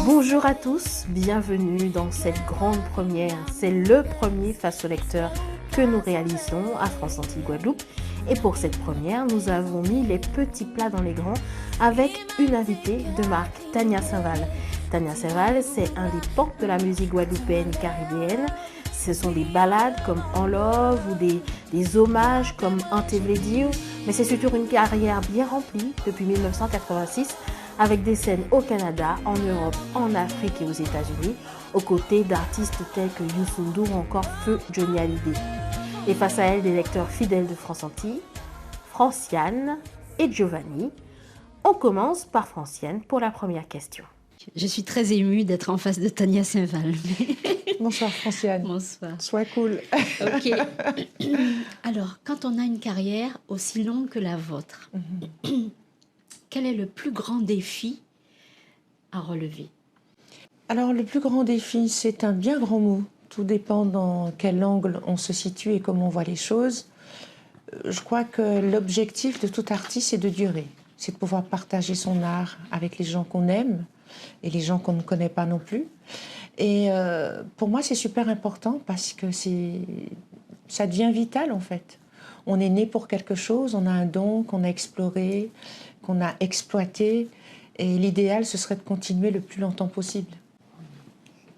Bonjour à tous, bienvenue dans cette grande première. C'est le premier face au lecteur que nous réalisons à France Antilles Guadeloupe. Et pour cette première, nous avons mis les petits plats dans les grands avec une invitée de marque, Tania Saint-Val. Tania Saint-Val, c'est un des portes de la musique guadeloupéenne caribéenne. Ce sont des ballades comme En Love ou des hommages comme Ante Vledio. Mais c'est surtout une carrière bien remplie depuis 1986 avec des scènes au Canada, en Europe, en Afrique et aux États-Unis, aux côtés d'artistes tels que Youssou N'Dour ou encore Feu Johnny Hallyday. Et face à elle, des lecteurs fidèles de France Antilles, Franciane et Giovanni. On commence par Franciane pour la première question. Je suis très émue d'être en face de Tania Saint-Val. Bonsoir Franciane. Bonsoir. Sois cool. Ok. Alors, quand on a une carrière aussi longue que la vôtre, quel est le plus grand défi à relever? Alors, le plus grand défi, c'est un bien grand mot. Tout dépend dans quel angle on se situe et comment on voit les choses. Je crois que l'objectif de tout artiste, c'est de durer. C'est de pouvoir partager son art avec les gens qu'on aime et les gens qu'on ne connaît pas non plus. Et pour moi, c'est super important parce que ça devient vital, en fait. On est né pour quelque chose, on a un don qu'on a exploré, qu'on a exploité. Et l'idéal, ce serait de continuer le plus longtemps possible.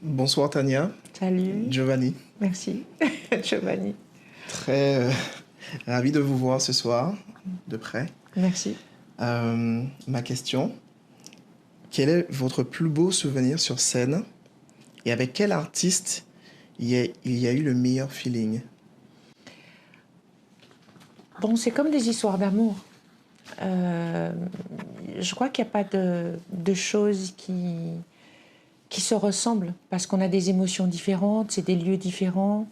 Bonsoir Tania. Salut. Giovanni. Merci, Giovanni. Très ravi de vous voir ce soir, de près. Merci. Ma question, quel est votre plus beau souvenir sur scène et avec quel artiste il y a eu le meilleur feeling? Bon, c'est comme des histoires d'amour. Je crois qu'il n'y a pas de choses qui se ressemblent parce qu'on a des émotions différentes, c'est des lieux différents.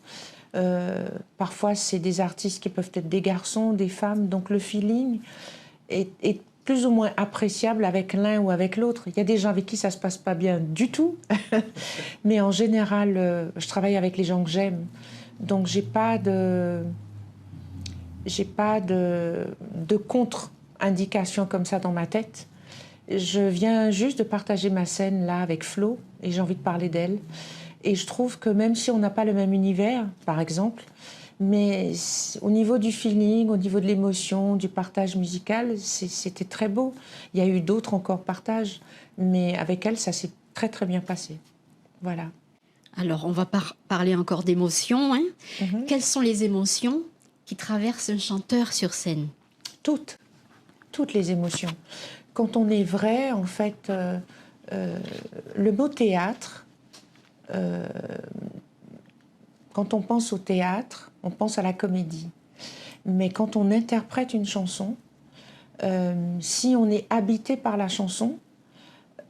Parfois, c'est des artistes qui peuvent être des garçons, des femmes. Donc, le feeling est plus ou moins appréciable avec l'un ou avec l'autre. Il y a des gens avec qui ça ne se passe pas bien du tout. Mais en général, je travaille avec les gens que j'aime. Donc, j'ai pas de contre-indication comme ça dans ma tête. Je viens juste de partager ma scène là avec Flo et j'ai envie de parler d'elle. Et je trouve que même si on n'a pas le même univers, par exemple, mais au niveau du feeling, au niveau de l'émotion, du partage musical, c'était très beau. Il y a eu d'autres encore partages, mais avec elle, ça s'est très très bien passé. Voilà. Alors, on va parler encore d'émotions. Hein. Quelles sont les émotions qui traversent un chanteur sur scène? Toutes les émotions. Quand on est vrai, en fait, le mot théâtre, quand on pense au théâtre, on pense à la comédie. Mais quand on interprète une chanson, si on est habité par la chanson,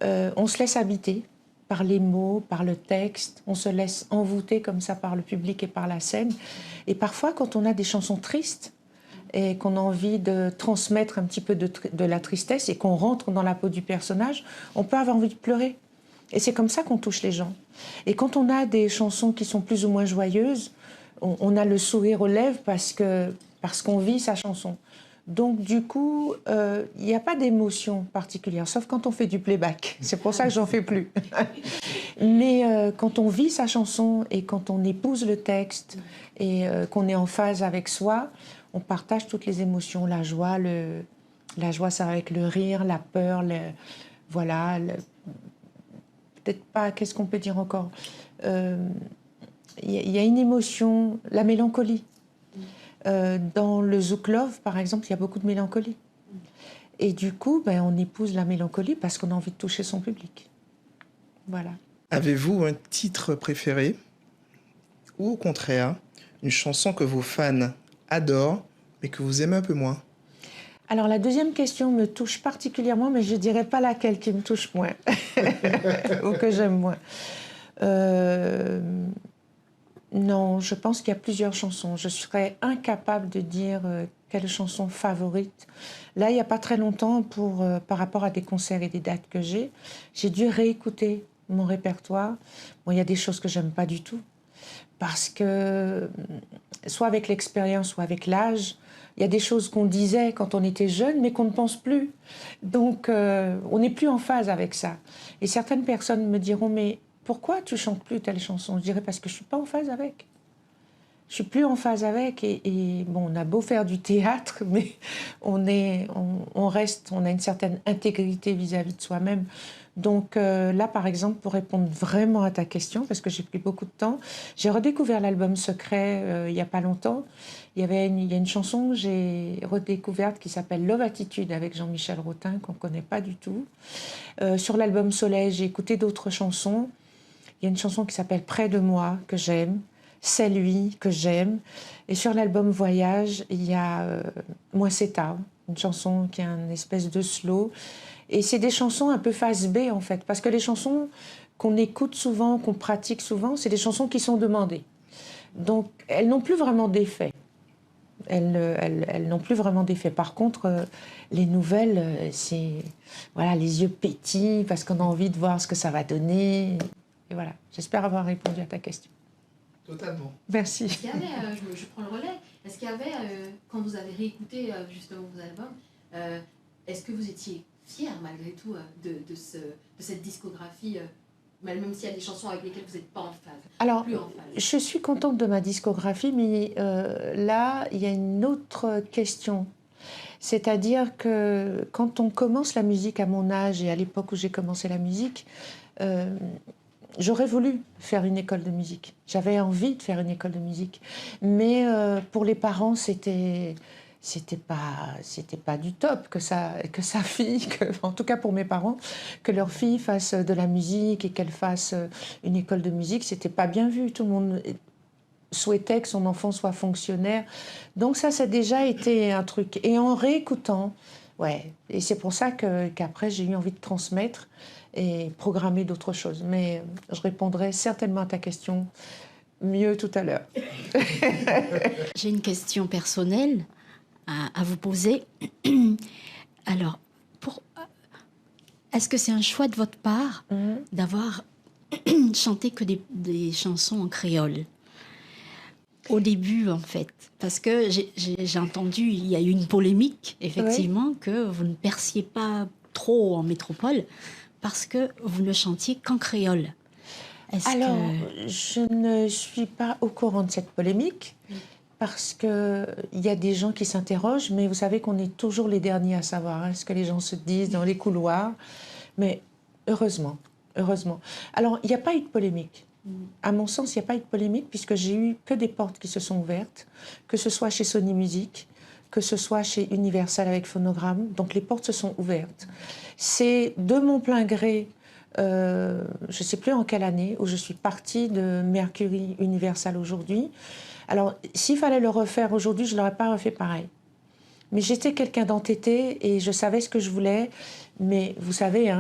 on se laisse habiter par les mots, par le texte, on se laisse envoûter comme ça par le public et par la scène. Et parfois, quand on a des chansons tristes et qu'on a envie de transmettre un petit peu de la tristesse et qu'on rentre dans la peau du personnage, on peut avoir envie de pleurer. Et c'est comme ça qu'on touche les gens. Et quand on a des chansons qui sont plus ou moins joyeuses, on a le sourire aux lèvres parce qu'on vit sa chanson. Donc, du coup, il n'y a pas d'émotion particulière, sauf quand on fait du playback. C'est pour ça que j'en fais plus. Mais quand on vit sa chanson et quand on épouse le texte et qu'on est en phase avec soi, on partage toutes les émotions. La joie, ça va avec le rire, la peur, voilà. Peut-être pas, qu'est-ce qu'on peut dire encore? Il y a une émotion, la mélancolie. Dans le Zouk Love, par exemple, il y a beaucoup de mélancolie. Et du coup, on épouse la mélancolie parce qu'on a envie de toucher son public. Voilà. Avez-vous un titre préféré ou au contraire, une chanson que vos fans adorent mais que vous aimez un peu moins? Alors, la deuxième question me touche particulièrement, mais je ne dirais pas laquelle qui me touche moins ou que j'aime moins. Non, je pense qu'il y a plusieurs chansons. Je serais incapable de dire quelle chanson favorite. Là, il n'y a pas très longtemps, par rapport à des concerts et des dates que j'ai dû réécouter mon répertoire. Bon, il y a des choses que j'aime pas du tout. Parce que, soit avec l'expérience, soit avec l'âge, il y a des choses qu'on disait quand on était jeune, mais qu'on ne pense plus. Donc, on n'est plus en phase avec ça. Et certaines personnes me diront, mais pourquoi tu chantes plus telle chanson? Je dirais, parce que je ne suis pas en phase avec. Je suis plus en phase avec. Et bon, on a beau faire du théâtre, mais on a une certaine intégrité vis-à-vis de soi-même. Donc là, par exemple, pour répondre vraiment à ta question, parce que j'ai pris beaucoup de temps, j'ai redécouvert l'album Secret il n'y a pas longtemps. Il y a une chanson que j'ai redécouverte qui s'appelle Love Attitude avec Jean-Michel Rotin, qu'on ne connaît pas du tout. Sur l'album Soleil, j'ai écouté d'autres chansons. Il y a une chanson qui s'appelle Près de moi, que j'aime. C'est lui, que j'aime. Et sur l'album Voyage, il y a Moi c'est tard, une chanson qui est une espèce de slow. Et c'est des chansons un peu face B, en fait, parce que les chansons qu'on écoute souvent, qu'on pratique souvent, c'est des chansons qui sont demandées. Donc, elles n'ont plus vraiment d'effet. Elles n'ont plus vraiment d'effet. Par contre, les nouvelles, c'est voilà, les yeux pétillent parce qu'on a envie de voir ce que ça va donner. Et voilà, j'espère avoir répondu à ta question. Totalement. Merci. Est-ce qu'il y avait, je prends le relais, est-ce qu'il y avait, quand vous avez réécouté justement vos albums, est-ce que vous étiez fier malgré tout de cette discographie, même s'il y a des chansons avec lesquelles vous n'êtes pas en phase? Alors, Plus en phase. je suis contente de ma discographie, mais là, il y a une autre question. C'est-à-dire que quand on commence la musique à mon âge et à l'époque où j'ai commencé la musique, j'aurais voulu faire une école de musique. J'avais envie de faire une école de musique. Mais pour les parents, c'était pas du top que sa fille, en tout cas pour mes parents, que leur fille fasse de la musique et qu'elle fasse une école de musique. C'était pas bien vu. Tout le monde souhaitait que son enfant soit fonctionnaire. Donc ça a déjà été un truc. Et en réécoutant, ouais. Et c'est pour ça qu'après, j'ai eu envie de transmettre et programmer d'autres choses. Mais je répondrai certainement à ta question mieux tout à l'heure. J'ai une question personnelle à vous poser. Alors, est-ce que c'est un choix de votre part d'avoir chanté que des chansons en créole? Au début, en fait. Parce que j'ai entendu, il y a eu une polémique, effectivement, oui, que vous ne perciez pas trop en métropole parce que vous ne chantiez qu'en créole. Alors, je ne suis pas au courant de cette polémique parce qu'il y a des gens qui s'interrogent, mais vous savez qu'on est toujours les derniers à savoir ce que les gens se disent dans les couloirs. Mais heureusement. Alors, il n'y a pas eu de polémique. À mon sens, il n'y a pas eu de polémique puisque j'ai eu que des portes qui se sont ouvertes, que ce soit chez Sony Music, que ce soit chez Universal avec Phonogramme. Donc les portes se sont ouvertes. C'est de mon plein gré, je ne sais plus en quelle année, où je suis partie de Mercury Universal aujourd'hui. Alors, s'il fallait le refaire aujourd'hui, je ne l'aurais pas refait pareil. Mais j'étais quelqu'un d'entêté et je savais ce que je voulais. Mais vous savez,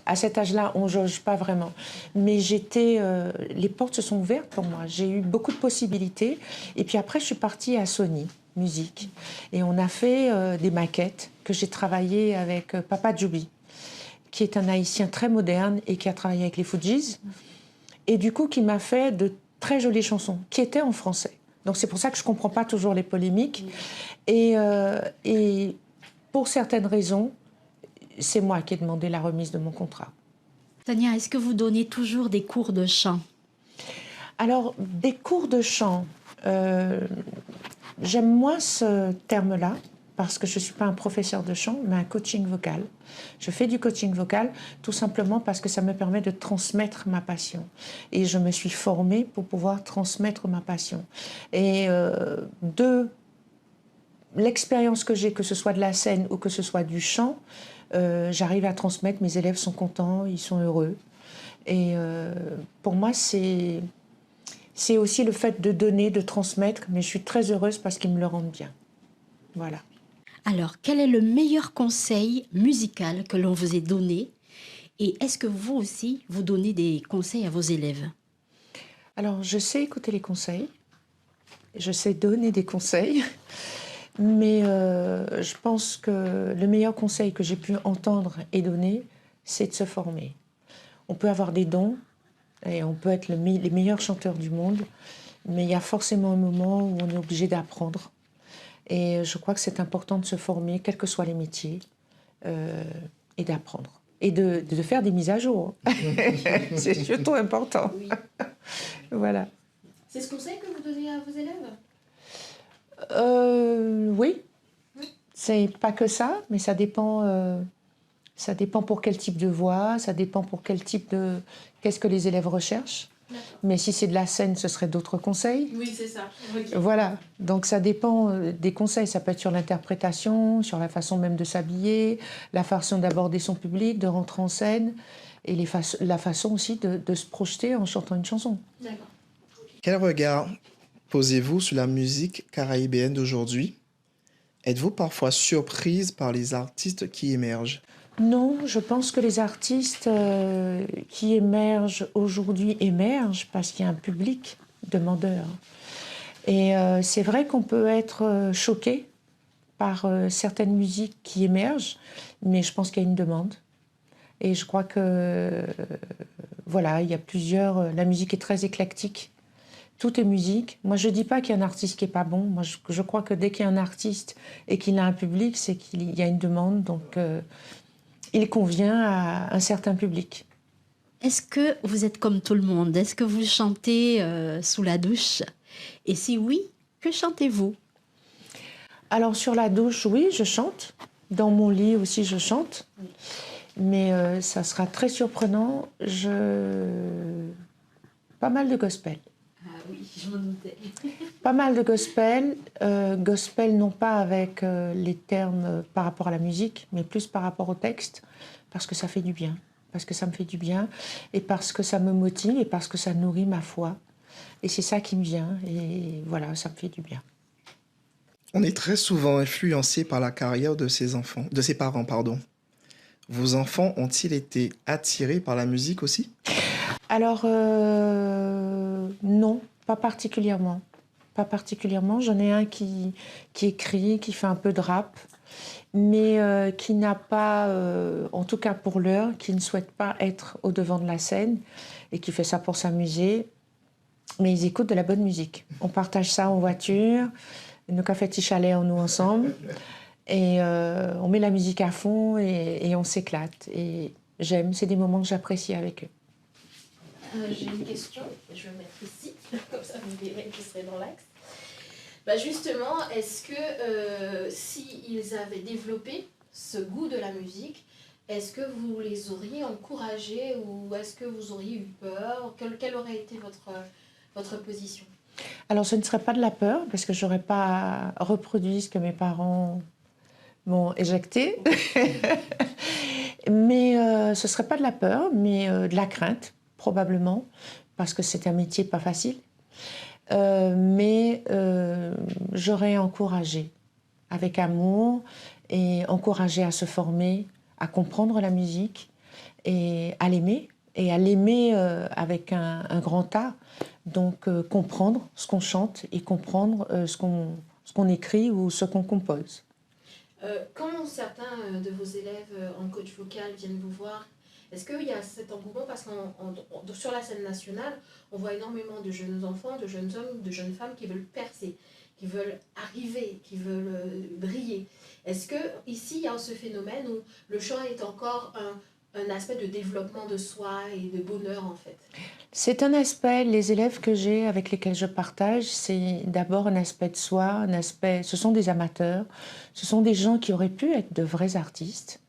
à cet âge-là, on ne jauge pas vraiment. Mais les portes se sont ouvertes pour moi. J'ai eu beaucoup de possibilités. Et puis après, je suis partie à Sony Music. Et on a fait des maquettes que j'ai travaillées avec Papa Djoubi, qui est un Haïtien très moderne et qui a travaillé avec les Fujis. Et du coup, qui m'a fait de très jolies chansons, qui étaient en français. Donc c'est pour ça que je ne comprends pas toujours les polémiques. Et pour certaines raisons, c'est moi qui ai demandé la remise de mon contrat. Tania, est-ce que vous donnez toujours des cours de chant? Alors, des cours de chant, j'aime moins ce terme-là, parce que je ne suis pas un professeur de chant, mais un coaching vocal. Je fais du coaching vocal tout simplement parce que ça me permet de transmettre ma passion. Et je me suis formée pour pouvoir transmettre ma passion. Et de l'expérience que j'ai, que ce soit de la scène ou que ce soit du chant, j'arrive à transmettre, mes élèves sont contents, ils sont heureux. Et pour moi, c'est aussi le fait de donner, de transmettre, mais je suis très heureuse parce qu'ils me le rendent bien. Voilà. Alors, quel est le meilleur conseil musical que l'on vous ait donné? Et est-ce que vous aussi, vous donnez des conseils à vos élèves? Alors, je sais écouter les conseils, je sais donner des conseils, mais je pense que le meilleur conseil que j'ai pu entendre et donner, c'est de se former. On peut avoir des dons, Et on peut être les meilleurs chanteurs du monde, mais il y a forcément un moment où on est obligé d'apprendre. Et je crois que c'est important de se former, quels que soient les métiers, et d'apprendre. Et de faire des mises à jour. C'est surtout important. Oui. Voilà. C'est ce conseil que vous donnez à vos élèves? Oui. C'est pas que ça, mais ça dépend pour quel type de voix, ça dépend pour quel type de... Qu'est-ce que les élèves recherchent. Mais si c'est de la scène, ce serait d'autres conseils. Oui, c'est ça. Okay. Voilà, donc ça dépend des conseils. Ça peut être sur l'interprétation, sur la façon même de s'habiller, la façon d'aborder son public, de rentrer en scène, et la façon aussi de se projeter en chantant une chanson. D'accord. Quel regard posez-vous sur la musique caribéenne d'aujourd'hui? Êtes-vous parfois surprise par les artistes qui émergent? Non, je pense que les artistes qui émergent aujourd'hui émergent parce qu'il y a un public demandeur. Et c'est vrai qu'on peut être choqué par certaines musiques qui émergent, mais je pense qu'il y a une demande. Et je crois que, voilà, il y a plusieurs... La musique est très éclectique. Tout est musique. Moi, je ne dis pas qu'il y a un artiste qui n'est pas bon. Moi, je crois que dès qu'il y a un artiste et qu'il a un public, c'est qu'il y a une demande. Donc, il convient à un certain public. Est-ce que vous êtes comme tout le monde? Est-ce que vous chantez sous la douche? Et si oui, que chantez-vous? Alors, sur la douche, oui, je chante. Dans mon lit aussi, je chante. Mais ça sera très surprenant. Pas mal de gospel. Ah oui, je m'en doutais. Pas mal de gospel. Gospel, non pas avec les termes par rapport à la musique, mais plus par rapport au texte, parce que ça fait du bien. Parce que ça me fait du bien, et parce que ça me motive, et parce que ça nourrit ma foi. Et c'est ça qui me vient, et voilà, ça me fait du bien. On est très souvent influencé par la carrière de ses parents, pardon. Vos enfants ont-ils été attirés par la musique aussi? Alors, non, pas particulièrement. Pas particulièrement. J'en ai un qui écrit, qui fait un peu de rap, mais qui n'a pas, en tout cas pour l'heure, qui ne souhaite pas être au devant de la scène et qui fait ça pour s'amuser. Mais ils écoutent de la bonne musique. On partage ça en voiture, nos cafés de chalet en nous ensemble, et on met la musique à fond et on s'éclate. Et j'aime, c'est des moments que j'apprécie avec eux. J'ai une question, je vais me mettre ici, comme ça vous verrez que je serai dans l'axe. Bah justement, est-ce que s'ils avaient développé ce goût de la musique, est-ce que vous les auriez encouragés ou est-ce que vous auriez eu peur? Quelle aurait été votre position? Alors ce ne serait pas de la peur, parce que je n'aurais pas reproduit ce que mes parents m'ont éjecté. Mais ce ne serait pas de la peur, mais de la crainte, probablement, parce que c'est un métier pas facile. Mais j'aurais encouragé avec amour et encouragé à se former, à comprendre la musique et à l'aimer avec un grand A. Donc comprendre ce qu'on chante et comprendre ce qu'on écrit ou ce qu'on compose. Quand certains de vos élèves en coach vocal viennent vous voir, est-ce qu'il y a cet engouement? Parce que sur la scène nationale, on voit énormément de jeunes enfants, de jeunes hommes, de jeunes femmes qui veulent percer, qui veulent arriver, qui veulent briller. Est-ce qu'ici, il y a ce phénomène où le chant est encore un aspect de développement de soi et de bonheur, en fait? C'est un aspect, les élèves que j'ai, avec lesquels je partage, c'est d'abord un aspect de soi, ce sont des amateurs, ce sont des gens qui auraient pu être de vrais artistes,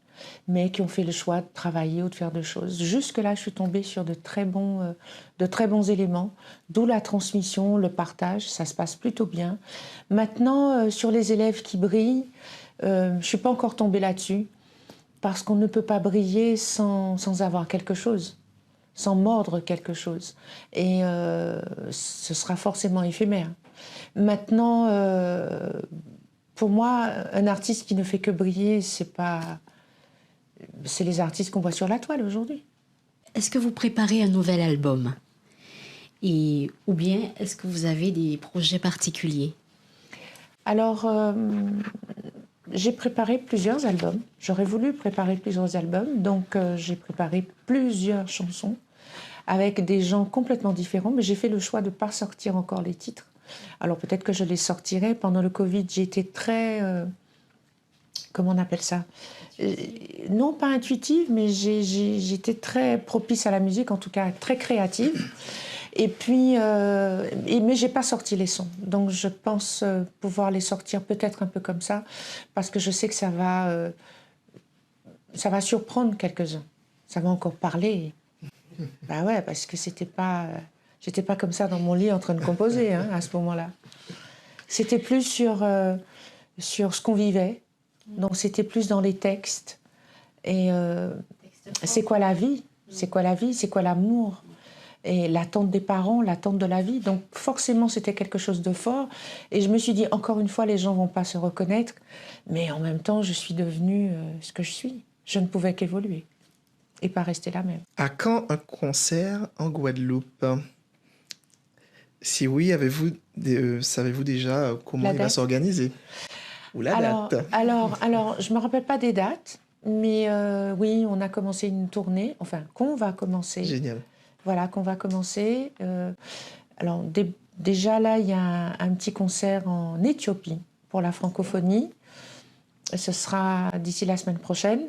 mais qui ont fait le choix de travailler ou de faire des choses. Jusque-là, je suis tombée sur de très bons éléments, d'où la transmission, le partage, ça se passe plutôt bien. Maintenant, sur les élèves qui brillent, je ne suis pas encore tombée là-dessus, parce qu'on ne peut pas briller sans avoir quelque chose, sans mordre quelque chose. Et ce sera forcément éphémère. Maintenant, pour moi, un artiste qui ne fait que briller, c'est les artistes qu'on voit sur la toile aujourd'hui. Est-ce que vous préparez un nouvel album? Ou bien est-ce que vous avez des projets particuliers? Alors, j'ai préparé plusieurs albums. J'aurais voulu préparer plusieurs albums, donc j'ai préparé plusieurs chansons avec des gens complètement différents, mais j'ai fait le choix de ne pas sortir encore les titres. Alors peut-être que je les sortirai. Pendant le Covid, j'ai été très... comment on appelle ça? Non, pas intuitive, mais j'étais très propice à la musique, en tout cas très créative. Et puis, mais j'ai pas sorti les sons. Donc je pense pouvoir les sortir peut-être un peu comme ça, parce que je sais que ça va surprendre quelques-uns. Ça va encore parler. Bah ouais, parce que j'étais pas comme ça dans mon lit en train de composer à ce moment-là. C'était plus sur ce qu'on vivait. Donc c'était plus dans les textes. Et c'est quoi la vie? C'est quoi la vie? C'est quoi l'amour? Et l'attente des parents, l'attente de la vie. Donc forcément, c'était quelque chose de fort. Et je me suis dit, encore une fois, les gens ne vont pas se reconnaître. Mais en même temps, je suis devenue ce que je suis. Je ne pouvais qu'évoluer et pas rester la même. À quand un concert en Guadeloupe? Si oui, savez-vous déjà comment il va s'organiser? Ou la date? Alors, je ne me rappelle pas des dates. Mais oui, on a commencé une tournée. Enfin, qu'on va commencer. Génial. Voilà, qu'on va commencer. Alors, déjà là, il y a un petit concert en Éthiopie pour la francophonie. Ce sera d'ici la semaine prochaine.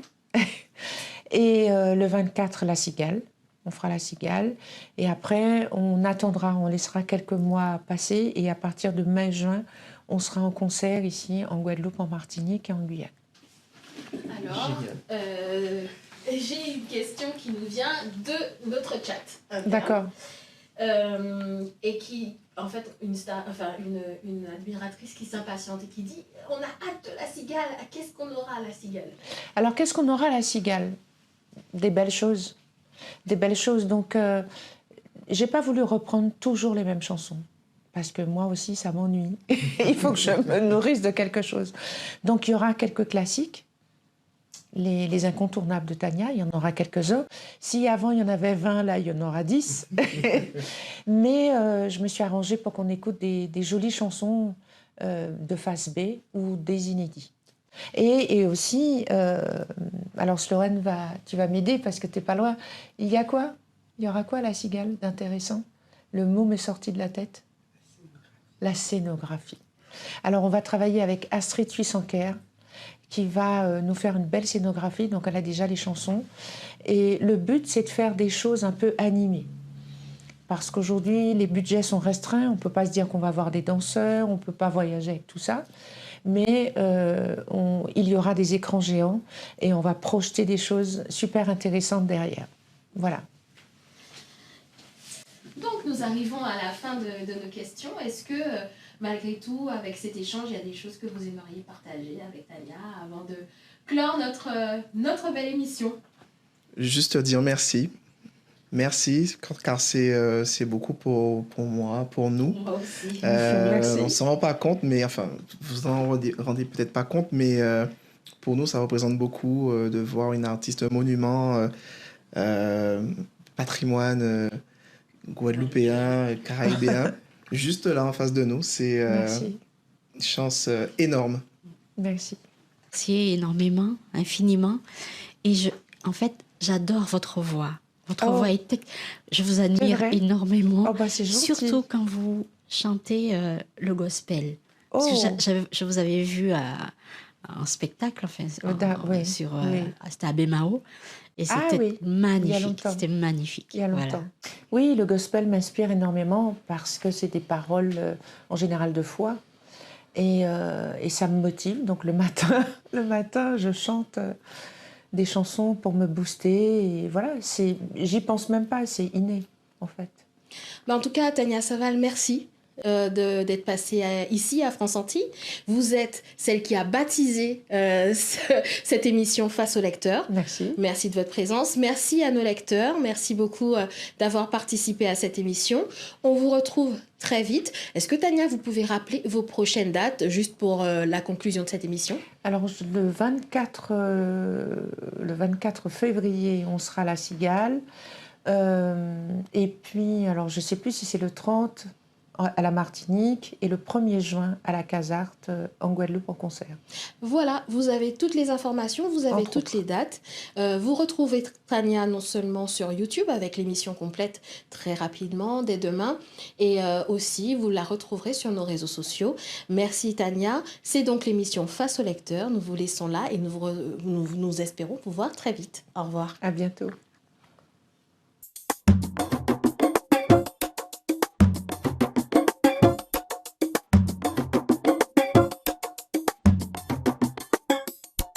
Et le 24, la Cigale. On fera la Cigale. Et après, on attendra, on laissera quelques mois passer. Et à partir de mai-juin, on sera en concert ici, en Guadeloupe, en Martinique et en Guyane. Alors, j'ai une question qui nous vient de notre chat interne. D'accord. Et qui, en fait, une admiratrice qui s'impatiente et qui dit « On a hâte de la Cigale, qu'est-ce qu'on aura à la Cigale ?» Alors, qu'est-ce qu'on aura à la Cigale? Des belles choses. Des belles choses. Donc, j'ai pas voulu reprendre toujours les mêmes chansons. Parce que moi aussi, ça m'ennuie. Il faut que je me nourrisse de quelque chose. Donc, il y aura quelques classiques. Les incontournables de Tania, il y en aura quelques-uns. Si avant il y en avait 20, là il y en aura 10. Mais je me suis arrangée pour qu'on écoute des jolies chansons de face B ou des inédits. Et aussi, alors Sloane, tu vas m'aider parce que tu n'es pas loin. Il y a quoi? Il y aura quoi à la Cigale d'intéressant? Le mot m'est sorti de la tête. La scénographie. Alors on va travailler avec Astrid Huissanker, qui va nous faire une belle scénographie. Donc elle a déjà les chansons. Et le but, c'est de faire des choses un peu animées. Parce qu'aujourd'hui, les budgets sont restreints. On ne peut pas se dire qu'on va avoir des danseurs, on ne peut pas voyager avec tout ça. Mais il y aura des écrans géants et on va projeter des choses super intéressantes derrière. Voilà. Donc nous arrivons à la fin de nos questions. Est-ce que, malgré tout, avec cet échange, il y a des choses que vous aimeriez partager avec Tania avant de clore notre belle émission? Juste dire merci. Merci, car c'est beaucoup pour moi, pour nous. Moi aussi. Merci. On ne s'en rend pas compte, mais enfin, vous en rendez peut-être pas compte, mais pour nous, ça représente beaucoup de voir une artiste monument, patrimoine guadeloupéen, caraïbéen, juste là en face de nous. C'est une chance énorme. Merci. Merci énormément, infiniment. Et en fait, j'adore votre voix. Votre voix je vous admire énormément. C'est gentil. Surtout quand vous chantez le gospel. Parce que je vous avais vu en spectacle, enfin, c'était à Bemao. Et c'était magnifique. C'était magnifique. Il y a longtemps. Voilà. Oui, le gospel m'inspire énormément parce que c'est des paroles en général de foi. Et ça me motive. Donc le matin, je chante des chansons pour me booster. Et voilà, j'y pense même pas, c'est inné en fait. En tout cas, Tania Saval, merci d'être passée ici à France Antilles. Vous êtes celle qui a baptisé cette émission Face aux lecteurs. Merci. Merci de votre présence. Merci à nos lecteurs. Merci beaucoup d'avoir participé à cette émission. On vous retrouve très vite. Est-ce que Tania, vous pouvez rappeler vos prochaines dates juste pour la conclusion de cette émission? Alors le 24 février, on sera à la Cigale. Et puis, alors je ne sais plus si c'est le 30 à la Martinique et le 1er juin à la Casarte en Guadeloupe en concert. Voilà, vous avez toutes les informations, vous avez toutes les dates. Vous retrouvez Tania non seulement sur YouTube avec l'émission complète très rapidement, dès demain, et aussi vous la retrouverez sur nos réseaux sociaux. Merci Tania. C'est donc l'émission Face au lecteur. Nous vous laissons là et nous espérons vous voir très vite. Au revoir. À bientôt.